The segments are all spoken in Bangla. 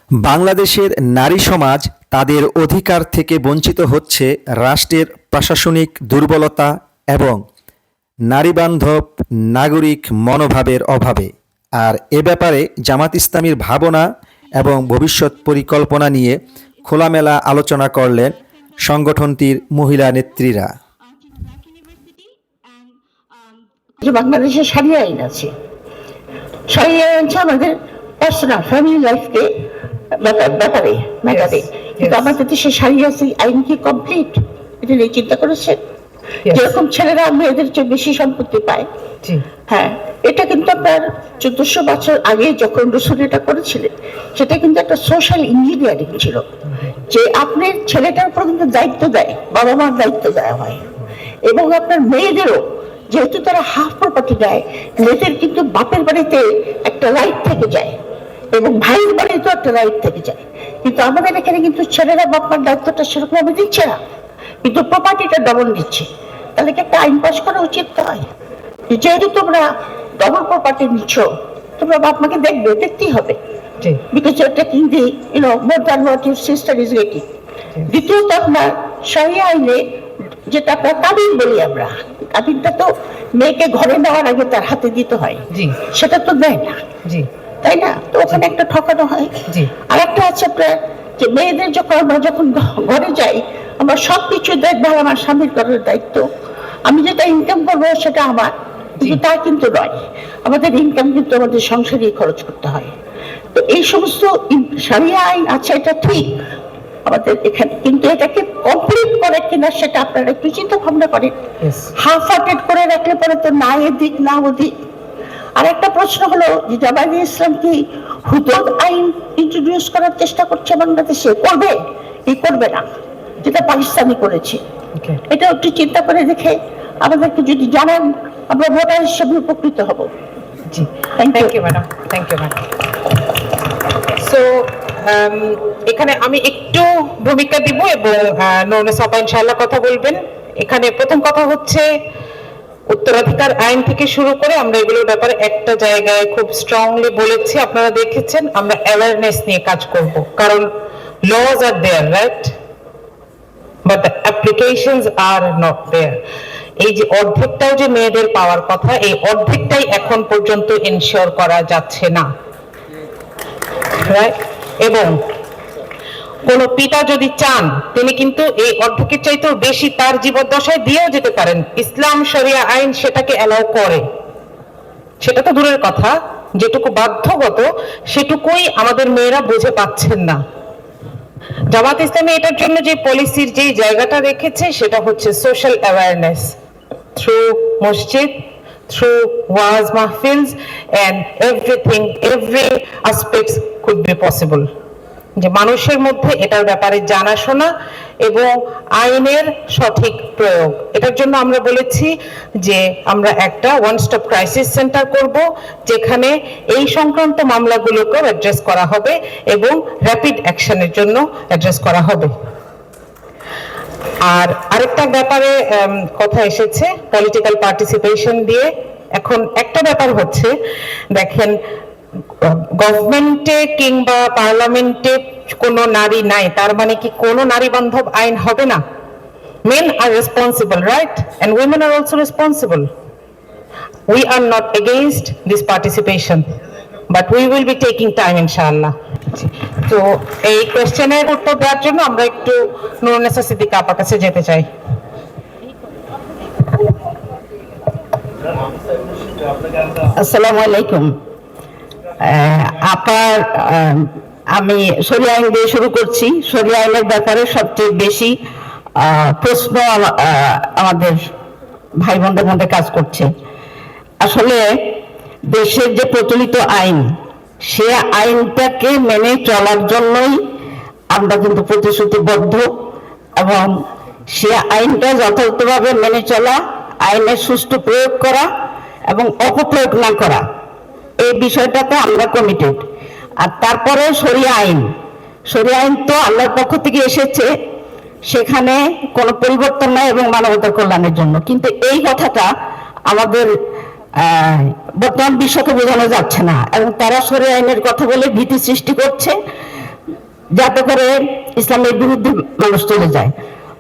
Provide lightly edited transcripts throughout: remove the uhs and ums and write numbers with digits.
বাংলাদেশের নারী সমাজ তাদের অধিকার থেকে বঞ্চিত হচ্ছে রাষ্ট্রের প্রশাসনিক দুর্বলতা এবং নারীবান্ধব নাগরিক মনোভাবের অভাবে। আর এ ব্যাপারে জামাত ইসলামীর ভাবনা এবং ভবিষ্যৎ পরিকল্পনা নিয়ে খোলামেলা আলোচনা করলেন সংগঠনটির মহিলা নেত্রীরা। বাংলাদেশে শারিয়া আইন আছে, শারিয়া আইন আছে আমাদের পার্সোনাল ফ্যামিলি লাইফকে ব্যাপারে ম্যাটারে, কিন্তু আমাদের দেশে শারিয়া আইন কি কমপ্লিট? এটা নিয়ে চিন্তা করেছেন? যেরকম ছেলেরা মেয়েদের চেয়ে বেশি সম্পত্তি পায়, হ্যাঁ, এটা কিন্তু আপনার 1400 বছর আগে যখন রসুল এটা করেছিলেন, সেটা কিন্তু একটা সোশ্যাল ইঞ্জিনিয়ারিং ছিল, যে আপনার ছেলেটার উপর কিন্তু দায়িত্ব দেয়, বাবা মার দায়িত্ব দেওয়া হয়। এবং আপনার মেয়েদেরও যেহেতু তারা হাফ প্রপার্টি দেয়, মেয়েদের কিন্তু বাপের বাড়িতে একটা রাইট থেকে যায় এবং ভাইয়ের বাড়িতেও একটা রাইট থেকে যায়। কিন্তু আমাদের এখানে কিন্তু ছেলেরা বাপমার দায়িত্বটা সেরকম ভাবে দিচ্ছে না, কিন্তু প্রপার্টিটা ডবল দিচ্ছে। তাহলে কি একটা আইন পাস করা উচিত নয়? যেহেতু তোমরা ডবল প্রপার্টি নিচ্ছ, তোমরা বাপ মাকে দেখতেই হবে, because you're taking the more than what your sister is getting. দ্বিতীয়ত আপনার শারিয়া আইনে যেটা আপনার কাবিন বলি আমরা, কাবিনটা তো মেয়েকে ঘরে নেওয়ার আগে তার হাতে দিতে হয়, সেটা তো দেয় না, তাই না? তো ওখানে একটা ঠকানো হয়। আর একটা আছে আপনার যে মেয়েদের আমরা যখন ঘরে যাই, আমরা সবকিছু দেখভাল আমার স্বামীর করার দায়িত্ব, আমি যেটা ইনকাম করবো সেটা আমার, কিন্তু তা কিন্তু নয়। আমাদের ইনকাম কিন্তু আমাদের সংসারেই খরচ করতে হয়। তো এই সমস্ত শারিয়া আইন আছে, এটা ঠিক আমাদের এখানে, কিন্তু এটাকে কমপ্লিট করে কিনা সেটা আপনারা একটু চিন্তা ভাবনা করেন। হাফ হার্টেড করে রাখলে পরে তো না এদিক না ওদিক। আর একটা প্রশ্ন হলো যে জামাত ইসলাম কি হুদুদ আইন ইন্ট্রোডিউস করার চেষ্টা করছে বাংলাদেশে? করবে কি করবে না, যেটা পাকিস্তানি করেছে? এটা একটু চিন্তা করে দেখে আমাদেরকে যদি জানান, আমরা ভোটার হিসেবে উপকৃত হব। জি, thank you madam, thank you madam. So এখানে আমি একটু ভূমিকা দিব এবং নূরুন্নেসা আপা ইনশাআল্লাহ কথা বলবেন। এখানে প্রথম কথা হচ্ছে, উত্তরাধিকার আইন থেকে শুরু করে আমরা এগুলোর ব্যাপারে একটা জায়গায় খুব স্ট্রংলি বলেছি, আপনারা দেখেছেন, আমরা অ্যাওয়ারনেস নিয়ে কাজ করব, কারণ laws are there, right, but the applications are not there. এই যে অর্ধেকটাও যে মেয়েদের পাওয়ার কথা, এই অর্ধেকটাই এখন পর্যন্ত এনশিওর করা যাচ্ছে না, রাইট? এবং কোন পিতা যদি চান, তিনি কিন্তু এই অর্ধেকের চাইতেও বেশি তার জীবদ্দশায় দিয়েও যেতে পারেন। ইসলাম শরিয়া আইন সেটাকে অ্যালাউ করে। সেটা তো দূরের কথা, যেটুকু বাধ্যগত সেটুকুই আমাদের মেয়েরা বুঝে পাচ্ছেন না। জামাত ইসলামী এটার জন্য যে পলিসির যে জায়গাটা রেখেছে, সেটা হচ্ছে সোশ্যাল অ্যাওয়ারনেস থ্রু মসজিদ, থ্রু ওয়াজ মাহফিলস, and everything, every aspects could be possible. যে মানুষের মধ্যে এটার ব্যাপারে জানাশোনা এবং আইনের সঠিক প্রয়োগ। এটার জন্য আমরা বলেছি যে আমরা একটা ওয়ান স্টপ ক্রাইসিস সেন্টার করব, যেখানে এই সংক্রান্ত মামলাগুলোকেও অ্যাড্রেস করা হবে এবং র্যাপিড অ্যাকশনের জন্য অ্যাড্রেস করা হবে। আর আরেকটা ব্যাপারে কথা এসেছে, পলিটিক্যাল পার্টিসিপেশন দিয়ে। এখন একটা ব্যাপার হচ্ছে, দেখেন, গভর্নমেন্টে কিংবা পার্লামেন্টে কোনো নারী নাই তার মানে কি কোনো নারী বান্ধব আইন হবে না? Men are responsible, right? And women are also responsible. We are not against this participation, but we will be taking time, inshallah. তো এই কোশ্চেনের উত্তর দেওয়ার জন্য আমরা একটু নূরুন্নেসা সিদ্দিকা আপার কাছে যেতে চাই। আসসালামু আলাইকুম। আমি শরিয়া আইন দিয়ে শুরু করছি। শরিয়া আইনের ব্যাপারে সবচেয়ে বেশি প্রশ্ন আমাদের ভাই বোনদের মধ্যে কাজ করছে। আসলে দেশের যে প্রচলিত আইন, সে আইনটাকে মেনে চলার জন্যই আমরা কিন্তু প্রতিশ্রুতিবদ্ধ, এবং সে আইনটা যথাযথভাবে মেনে চলা, আইনের সুষ্ঠু প্রয়োগ করা এবং অপপ্রয়োগ না করা, এই বিষয়টাতে আমরা কমিটেড। আর তারপরে শরিয়া আইন তো আল্লাহর পক্ষ থেকে এসেছে, সেখানে কোনো পরিবর্তন নাই এবং মানবতার কল্যাণের জন্য। কিন্তু এই কথাটা আমাদের বর্তমান বিশ্বকে বোঝানো যাচ্ছে না, এবং তারা শরিয়া আইনের কথা বলে ভীতি সৃষ্টি করছে। যাতে করে ইসলামের বিরুদ্ধে মানুষ চলে যায়।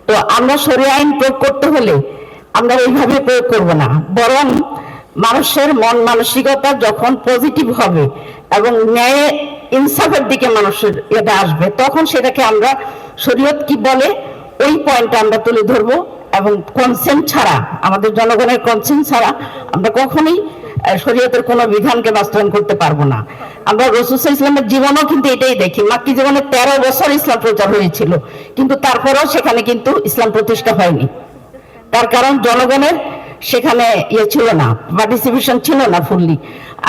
তো আমরা শরিয়া আইন প্রয়োগ করতে হলে আমরা এইভাবে প্রয়োগ করব না, বরং মানুষের মন মানসিকতা যখন পজিটিভ হবে এবং ন্যায় ইনসাফের দিকে মানুষের এটা আসবে, তখন সেটাকে আমরা শরীয়ত কি বলে ওই পয়েন্টটা আমরা তুলে ধরবো। এবং কনসেন্ট ছাড়া, আমাদের জনগণের কনসেন্ট ছাড়া আমরা কখনোই শরীয়তের কোনো বিধানকে বাস্তবায়ন করতে পারবো না। আমরা রাসূল সাল্লাল্লাহু আলাইহি ওয়াসাল্লামের জীবনও কিন্তু এটাই দেখি। মাক্কি জীবনে 13 বছর ইসলাম প্রচার হয়েছিল, কিন্তু তারপরেও সেখানে কিন্তু ইসলাম প্রতিষ্ঠা হয়নি। তার কারণ জনগণের সেখানে ছিল না, পার্টিসিপেশন ছিল না ফুললি।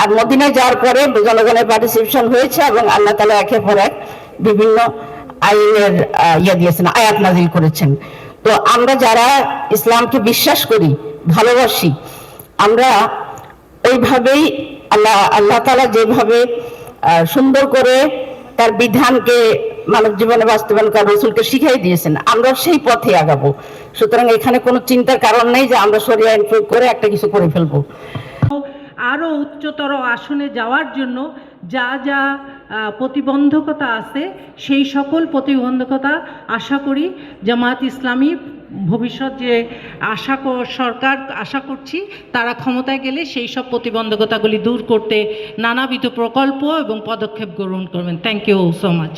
আর মদিনায় যাওয়ার পরে জনগণের পার্টিসিপেশন হয়েছে এবং আল্লাহ তাআলা একের পর এক বিভিন্ন আইনের দিয়েছেন, আয়াত নাজিল করেছেন। তো আমরা যারা ইসলামকে বিশ্বাস করি, ভালোবাসি, আমরা ওইভাবেই আল্লাহ তাআলা যেভাবে সুন্দর করে তার বিধানকে মানব জীবনে বাস্তবায়ন করা রাসূলকে শিখাই দিয়েছেন, আমরা সেই পথে আগাবো। সুতরাং এখানে কোনো চিন্তার কারণ নেই যে আমরা শরিয়া আইন প্রয়োগ করে একটা কিছু করে ফেলবো। আরও উচ্চতর আসনে যাওয়ার জন্য যা যা প্রতিবন্ধকতা আছে, সেই সকল প্রতিবন্ধকতা আশা করি জামায়াত ইসলামী ভবিষ্যৎ যে সরকার আশা করছি তারা ক্ষমতায় গেলে সেই সব প্রতিবন্ধকতাগুলি দূর করতে নানাবিধ প্রকল্প এবং পদক্ষেপ গ্রহণ করবেন। Thank you so much.